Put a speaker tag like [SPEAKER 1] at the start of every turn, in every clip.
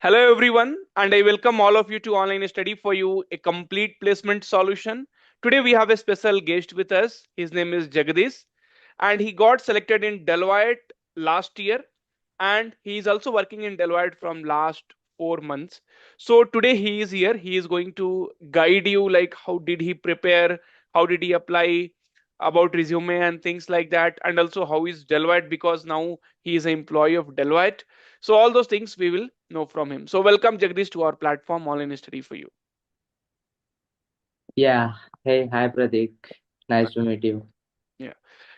[SPEAKER 1] Hello, everyone, and I welcome all of you to Online Study for You, a complete placement solution. Today, we have a special guest with us. His name is Jagadish, and he got selected in Deloitte last year, and he is also working in Deloitte from last 4 months. So today he is here. He is going to guide you, like how did he prepare, how did he apply, about resume and things like that, and also how is Deloitte because now he is an employee of Deloitte. So all those things we will know from him. So welcome Jagdish to our platform Online Study for You.
[SPEAKER 2] Yeah. Hey, hi Pratik. Nice to meet you.
[SPEAKER 1] Yeah.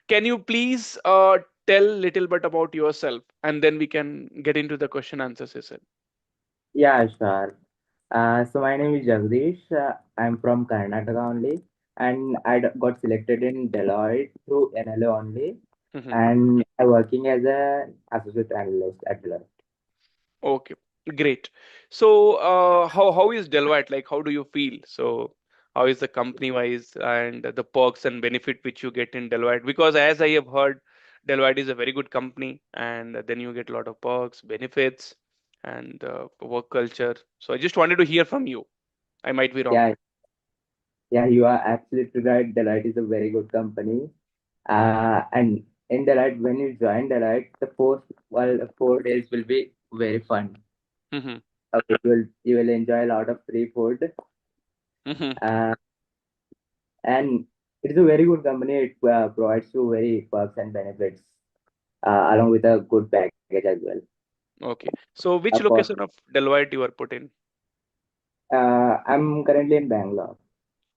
[SPEAKER 1] Can you please tell little bit about yourself and then we can get into the question answer session.
[SPEAKER 2] Yeah, sure. So my name is Jagdish. I'm from Karnataka only, and got selected in Deloitte through NLO only,
[SPEAKER 1] Mhm.
[SPEAKER 2] and I'm working as a associate analyst at Deloitte.
[SPEAKER 1] Okay, great. So how is Deloitte? Like how do you feel? So how is the company wise and the perks and benefit which you get in Deloitte? Because as I have heard, Deloitte is a very good company, and then you get a lot of perks, benefits, and work culture. So I just wanted to hear from you. I might be wrong.
[SPEAKER 2] Yeah, yeah, you are absolutely right. Deloitte is a very good company. And in Deloitte, when you join Deloitte, the first 4 days will be very fun.
[SPEAKER 1] Mm-hmm.
[SPEAKER 2] Okay, you will enjoy a lot of free food.
[SPEAKER 1] Mm-hmm.
[SPEAKER 2] Uh, and it is a very good company. It provides you very perks and benefits along with a good package as well.
[SPEAKER 1] Okay. So which
[SPEAKER 2] Of course,
[SPEAKER 1] location of Deloitte you are put in?
[SPEAKER 2] I'm currently in Bangalore.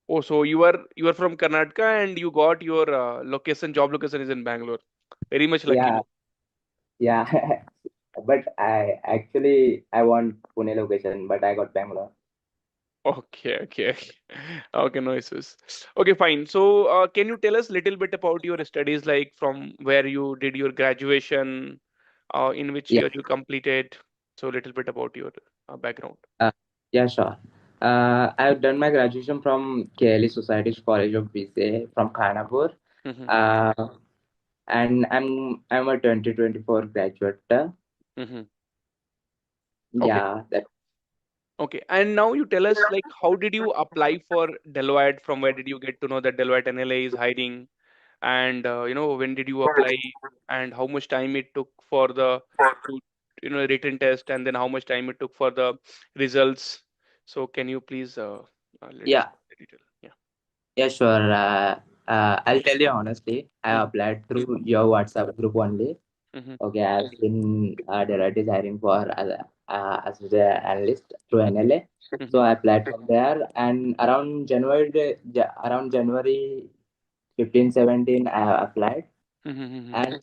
[SPEAKER 1] Oh, so you are from Karnataka and you got your location, job location is in Bangalore. Very much lucky.
[SPEAKER 2] Yeah, yeah. But I want Pune location, but I got Bangalore.
[SPEAKER 1] Okay, okay, okay. Okay, no issues. Okay, fine. So, can you tell us little bit about your studies, like from where you did your graduation, in which
[SPEAKER 2] Yeah,
[SPEAKER 1] year you completed? So, little bit about your background.
[SPEAKER 2] uh, yeah, sure. I've done my graduation from KLE Society's College of BCA from Khanapur.
[SPEAKER 1] Mm-hmm.
[SPEAKER 2] Uh, and I'm a 2024 graduate.
[SPEAKER 1] Mm-hmm. Okay.
[SPEAKER 2] Yeah, that
[SPEAKER 1] Okay. And now you tell us, like, how did you apply for Deloitte? From where did you get to know that Deloitte NLA is hiring? And when did you apply? And how much time it took for the to, written test? And then how much time it took for the results? So can you please let us
[SPEAKER 2] yeah.
[SPEAKER 1] know the detail? Yeah.
[SPEAKER 2] Yeah, sure. I'll tell you honestly, I
[SPEAKER 1] Mm-hmm.
[SPEAKER 2] applied through your WhatsApp group only.
[SPEAKER 1] Mm-hmm.
[SPEAKER 2] Okay, I've seen Deloitte is hiring for as an analyst through NLA.
[SPEAKER 1] Mm-hmm.
[SPEAKER 2] So I applied from there, and around January 15, 17, I applied,
[SPEAKER 1] Mm-hmm.
[SPEAKER 2] and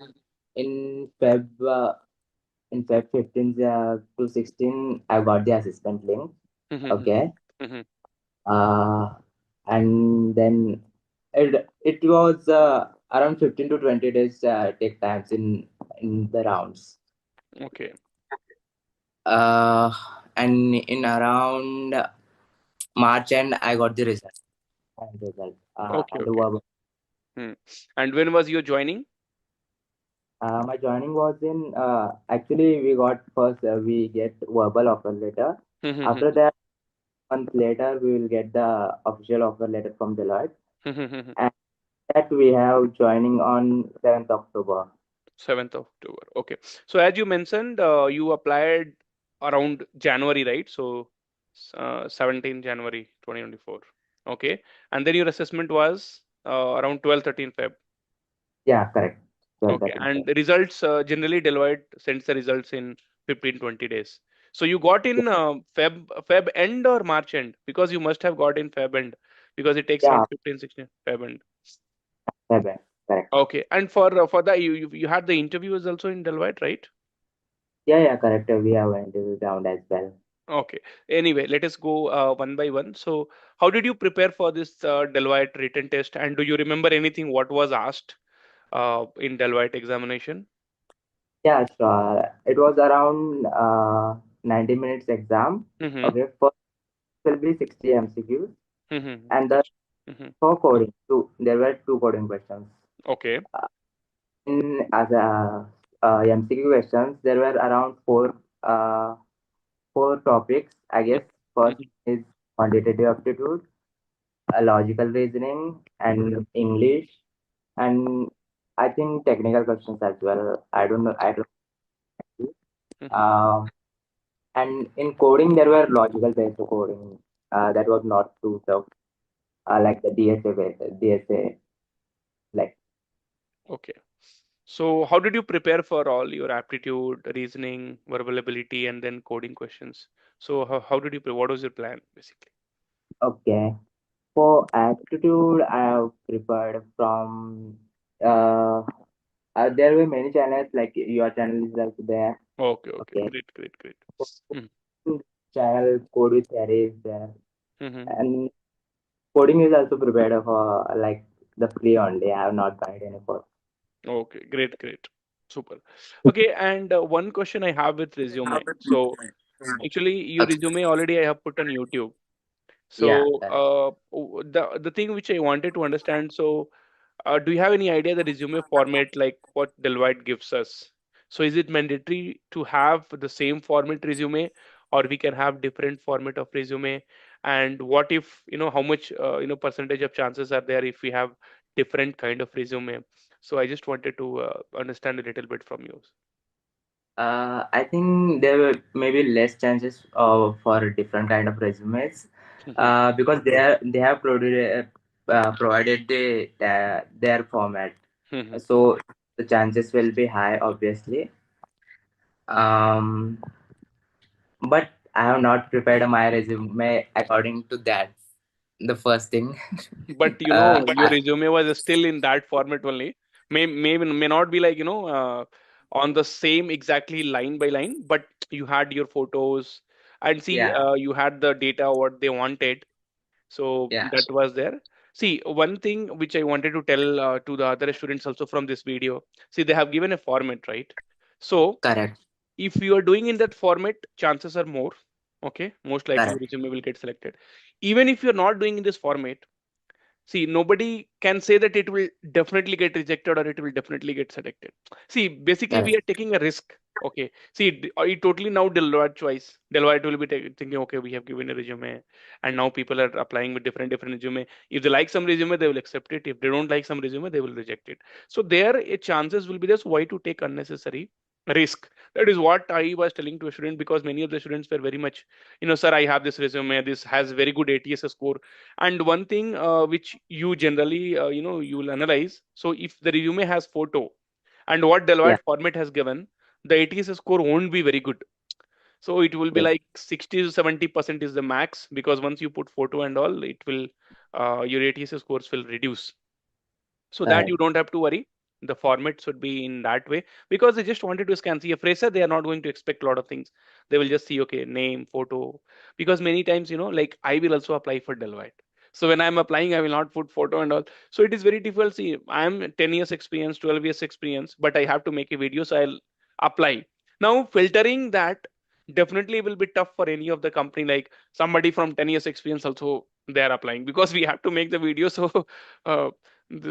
[SPEAKER 2] in Feb uh, in Feb 15 to 16, I got the assistant link.
[SPEAKER 1] Mm-hmm.
[SPEAKER 2] Okay,
[SPEAKER 1] Mm-hmm.
[SPEAKER 2] uh, and then it was around 15 to 20 days take times in the rounds.
[SPEAKER 1] Okay.
[SPEAKER 2] uh and in around March end I got the result
[SPEAKER 1] Okay.
[SPEAKER 2] and the
[SPEAKER 1] Okay. Hmm. And when was your joining?
[SPEAKER 2] my joining was in actually we got first we get verbal offer letter. After
[SPEAKER 1] Mm-hmm.
[SPEAKER 2] that, month later we will get the official offer letter from Deloitte, and that we have joining on 7th October.
[SPEAKER 1] 7th of October. Okay. So as you mentioned, you applied around January, right? So 17 January 2024. Okay. And then your assessment was around 12, 13 Feb.
[SPEAKER 2] Yeah, correct. 12,
[SPEAKER 1] Okay.
[SPEAKER 2] 13.
[SPEAKER 1] And the results, generally Deloitte sends the results in 15, 20 days. So you got in Feb end or March end? Because you must have got in Feb end because it takes
[SPEAKER 2] Yeah,
[SPEAKER 1] around 15, 16 Feb end.
[SPEAKER 2] Feb, correct.
[SPEAKER 1] Okay. And for that, you had the interviews also in Deloitte, right?
[SPEAKER 2] Yeah, yeah, correct. We have went to the ground as well.
[SPEAKER 1] Okay. Anyway, let us go one by one. So, how did you prepare for this Deloitte written test? And do you remember anything what was asked in Deloitte examination?
[SPEAKER 2] Yeah, sure. It was around 90 minutes exam.
[SPEAKER 1] Mm-hmm.
[SPEAKER 2] Okay, first will be 60 MCQs,
[SPEAKER 1] Mm-hmm.
[SPEAKER 2] and the
[SPEAKER 1] Mm-hmm.
[SPEAKER 2] for coding, there were two coding questions.
[SPEAKER 1] Okay.
[SPEAKER 2] Uh, in as a MCQ questions, there were around four. four topics, I guess. First
[SPEAKER 1] Mhm,
[SPEAKER 2] is quantitative aptitude, logical reasoning, and English, and I think technical questions as well. I don't know. I don't know.
[SPEAKER 1] mhm.
[SPEAKER 2] Um, and in coding, there were logical based coding. That was not too tough, like the DSA, like.
[SPEAKER 1] Okay. So how did you prepare for all your aptitude, reasoning, verbal ability, and then coding questions? So how did you what was your plan basically?
[SPEAKER 2] Okay. For aptitude, I have prepared from. Uh, there were many channels, like your channel is also there.
[SPEAKER 1] Okay, okay,
[SPEAKER 2] Okay.
[SPEAKER 1] great, great, great. Mm-hmm.
[SPEAKER 2] Channel code with Harry is there,
[SPEAKER 1] Mm-hmm.
[SPEAKER 2] and coding is also prepared for like the free only. I have not tried any for.
[SPEAKER 1] Okay, great, great. Super. Okay, and one question I have with resume. So actually, your
[SPEAKER 2] Okay.
[SPEAKER 1] resume already I have put on YouTube.
[SPEAKER 2] Yeah,
[SPEAKER 1] So
[SPEAKER 2] correct.
[SPEAKER 1] the thing which I wanted to understand, so do you have any idea the resume format like what Deloitte gives us? So is it mandatory to have the same format resume, or we can have different format of resume? And what if, how much, percentage of chances are there if we have different kind of resume? So I just wanted to understand a little bit from you.
[SPEAKER 2] I think there were maybe less chances for different kind of resumes,
[SPEAKER 1] Mhm.
[SPEAKER 2] because they have provided their format,
[SPEAKER 1] Mhm.
[SPEAKER 2] so the chances will be high, obviously. Um, but I have not prepared my resume according to that. The first thing.
[SPEAKER 1] But your resume was still in that format only. May not be like on the same exactly line by line, but you had your photos and see
[SPEAKER 2] Yeah,
[SPEAKER 1] you had the data what they wanted, so
[SPEAKER 2] yeah,
[SPEAKER 1] that was there. See, one thing which I wanted to tell to the other students also from this video. See, they have given a format, right? So
[SPEAKER 2] correct,
[SPEAKER 1] if you are doing in that format, chances are more. Okay, most likely your
[SPEAKER 2] correct.
[SPEAKER 1] resume will get selected. Even if you're not doing in this format, see, nobody can say that it will definitely get rejected or it will definitely get selected. See, basically, we
[SPEAKER 2] Correct.
[SPEAKER 1] are taking a risk. Okay. See, it totally now Deloitte choice. Deloitte will be thinking, okay, we have given a resume, and now people are applying with different resume. If they like some resume, they will accept it. If they don't like some resume, they will reject it. So there, chances will be there. So why to take unnecessary risk? That is what I was telling to a student because many of the students were very much, sir, I have this resume. This has very good ATS score, and one thing which you generally, you will analyze. So if the resume has photo and what
[SPEAKER 2] Yeah,
[SPEAKER 1] Deloitte format has given, the ATS score won't be very good. So it will be
[SPEAKER 2] yes,
[SPEAKER 1] like 60 to 70% is the max because once you put photo and all, it will, your ATS scores will reduce, so that you
[SPEAKER 2] correct.
[SPEAKER 1] don't have to worry. The format should be in that way because they just wanted to scan. See, a fresher, they are not going to expect a lot of things. They will just see, okay, name, photo. Because many times, like I will also apply for Deloitte. So when I'm applying, I will not put photo and all. So it is very difficult. See, I'm 10 years experience, 12 years experience, but I have to make a video, so I'll apply. Now filtering that definitely will be tough for any of the company. Like somebody from 10 years experience also they are applying because we have to make the video. So uh,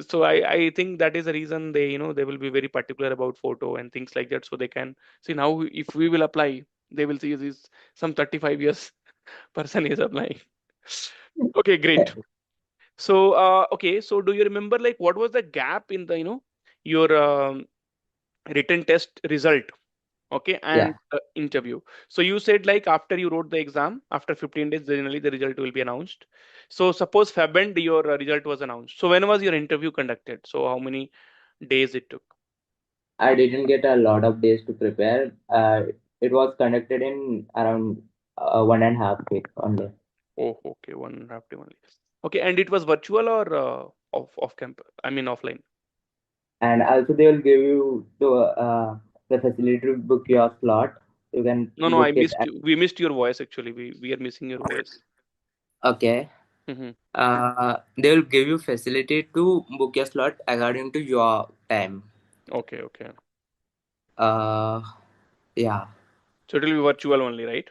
[SPEAKER 1] so I think that is the reason they they will be very particular about photo and things like that, so they can see. Now if we will apply, they will see this some 35 years person is applying. Okay, great. So okay, so do you remember like what was the gap in the your written test result, okay, and
[SPEAKER 2] Yeah,
[SPEAKER 1] interview? So you said like after you wrote the exam, after 15 days generally the result will be announced. So suppose Feb end your result was announced, so when was your interview conducted? So how many days it took?
[SPEAKER 2] I didn't get a lot of days to prepare. It was conducted in around 1.5 weeks only.
[SPEAKER 1] Oh, okay, 1.5 day only. Okay, and it was virtual or off campus, I mean offline?
[SPEAKER 2] And also they will give you the facility to book your slot. You can
[SPEAKER 1] No, no, I
[SPEAKER 2] book it.
[SPEAKER 1] missed you. We missed your voice actually. We are missing your voice.
[SPEAKER 2] Okay.
[SPEAKER 1] Hmm.
[SPEAKER 2] They will give you facility to book your slot according to your time.
[SPEAKER 1] Okay, okay.
[SPEAKER 2] Uh, yeah,
[SPEAKER 1] So it will be virtual only, right?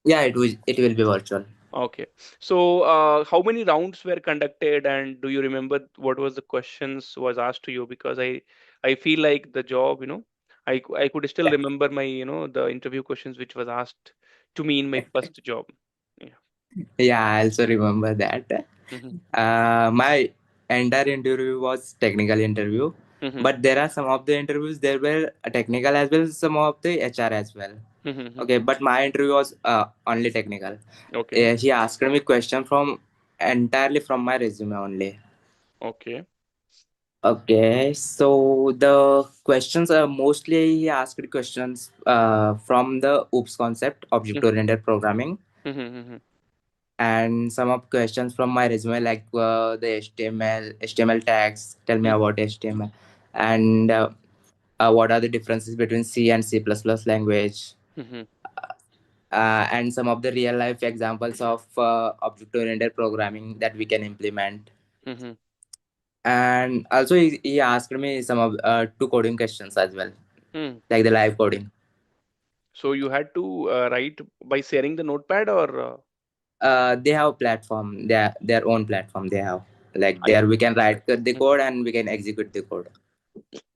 [SPEAKER 2] yeah. It will be virtual.
[SPEAKER 1] Okay. So how many rounds were conducted, and do you remember what was the questions was asked to you? Because I feel like the job, I could still
[SPEAKER 2] Yeah.
[SPEAKER 1] remember my the interview questions which was asked to me in my first job. Yeah.
[SPEAKER 2] Yeah, I also remember that.
[SPEAKER 1] Mm-hmm.
[SPEAKER 2] My entire interview was technical interview,
[SPEAKER 1] Mm-hmm.
[SPEAKER 2] but there are some of the interviews there were technical as well, some of the HR as well.
[SPEAKER 1] Mm-hmm.
[SPEAKER 2] Okay, but my interview was only technical.
[SPEAKER 1] Okay.
[SPEAKER 2] He asked me question from entirely from my resume only.
[SPEAKER 1] Okay.
[SPEAKER 2] Okay, so the questions are mostly he asked questions from the OOPS concept, object
[SPEAKER 1] Mm-hmm.
[SPEAKER 2] oriented programming,
[SPEAKER 1] Mm-hmm.
[SPEAKER 2] and some of questions from my resume like the HTML tags. Tell me
[SPEAKER 1] Mm-hmm.
[SPEAKER 2] about HTML, and what are the differences between C and C++ language,
[SPEAKER 1] Mm-hmm.
[SPEAKER 2] and some of the real life examples of object oriented programming that we can implement.
[SPEAKER 1] Mm-hmm.
[SPEAKER 2] And also he asked me some of two coding questions as well,
[SPEAKER 1] Mm.
[SPEAKER 2] like the live coding.
[SPEAKER 1] So you had to write by sharing the notepad, or
[SPEAKER 2] They have platform, their own platform they have. Like
[SPEAKER 1] I.
[SPEAKER 2] there we can write the
[SPEAKER 1] Mhm.
[SPEAKER 2] code and we can execute the code.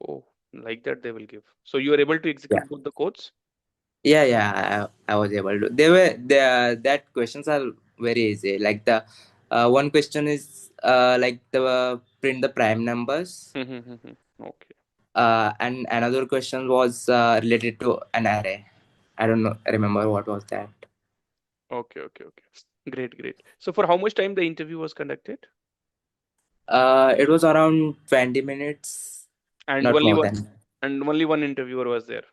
[SPEAKER 1] Oh, like that they will give. So you are able to
[SPEAKER 2] Yeah.
[SPEAKER 1] execute both the codes.
[SPEAKER 2] I was able to. They were the that questions are very easy. Like the one question is like the print the prime numbers.
[SPEAKER 1] Mm-hmm. Okay.
[SPEAKER 2] And another question was related to an array. I don't know. Remember what was that?
[SPEAKER 1] Okay. Okay. Okay. Great. Great. So for how much time the interview was conducted?
[SPEAKER 2] It was around 20 minutes,
[SPEAKER 1] And
[SPEAKER 2] not
[SPEAKER 1] only
[SPEAKER 2] more
[SPEAKER 1] one,
[SPEAKER 2] than.
[SPEAKER 1] and only one interviewer was there.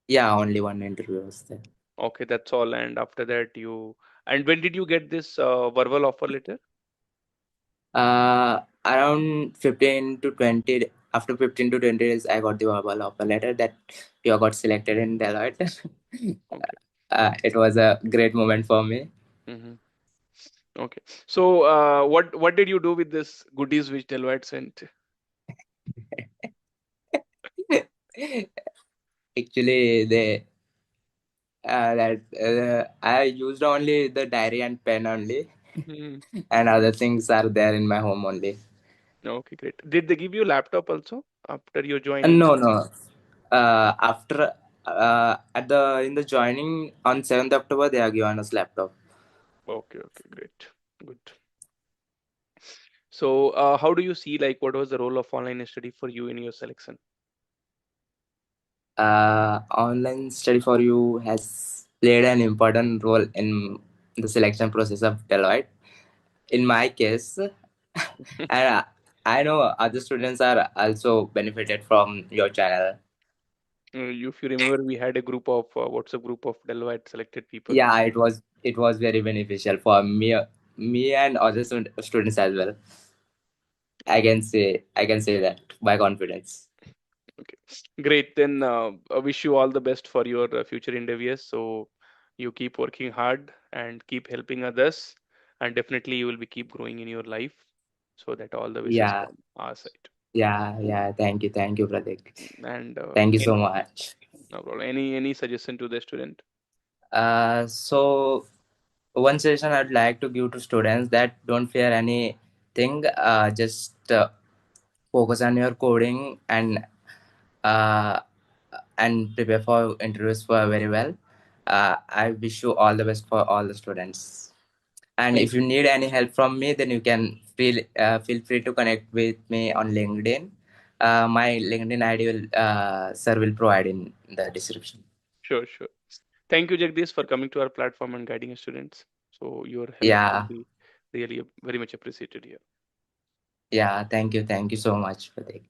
[SPEAKER 2] Yeah, only one interview was there.
[SPEAKER 1] Okay, that's all. And after that, you. And when did you get this verbal offer letter?
[SPEAKER 2] Around 15 to 20, after 15 to 20 days, I got the verbal offer letter that you got selected in Deloitte.
[SPEAKER 1] Okay.
[SPEAKER 2] It was a great moment for me.
[SPEAKER 1] Mm-hmm. Okay. So, what did you do with this goodies which Deloitte sent?
[SPEAKER 2] Actually, I used only the diary and pen only,
[SPEAKER 1] Hmm.
[SPEAKER 2] and other things are there in my home only.
[SPEAKER 1] Okay, great. Did they give you laptop also after your joining?
[SPEAKER 2] No. After at the in the joining on 7th October, they are given us laptop.
[SPEAKER 1] Okay, okay, great. Good. So, how do you see, like, what was the role of online study for you in your selection?
[SPEAKER 2] Online study for you has played an important role in the selection process of Deloitte. In my case, and I know other students are also benefited from your channel.
[SPEAKER 1] If you remember, we had a group of WhatsApp group of Deloitte selected people.
[SPEAKER 2] Yeah, it was very beneficial for me and other students as well. I can say that by confidence.
[SPEAKER 1] Okay, great. Then I wish you all the best for your future endeavors. So you keep working hard and keep helping others, and definitely you will be keep growing in your life. So that all the wishes
[SPEAKER 2] Yeah,
[SPEAKER 1] from our side.
[SPEAKER 2] yeah. Thank you, Pratik.
[SPEAKER 1] And
[SPEAKER 2] Thank you so much.
[SPEAKER 1] no problem. Any suggestion to the student?
[SPEAKER 2] So one suggestion I'd like to give to students that don't fear anything. Just focus on your coding uh, and prepare for interviews for very well. I wish you all the best for all the students. And
[SPEAKER 1] Thank
[SPEAKER 2] if you need any help from me, then you can feel free to connect with me on LinkedIn. My LinkedIn ID will sir will provide in the description.
[SPEAKER 1] Sure, sure. Thank you, Jagdish, for coming to our platform and guiding students. So your help will
[SPEAKER 2] Yeah,
[SPEAKER 1] be really very much appreciated here.
[SPEAKER 2] yeah. Thank you so much, Pratik.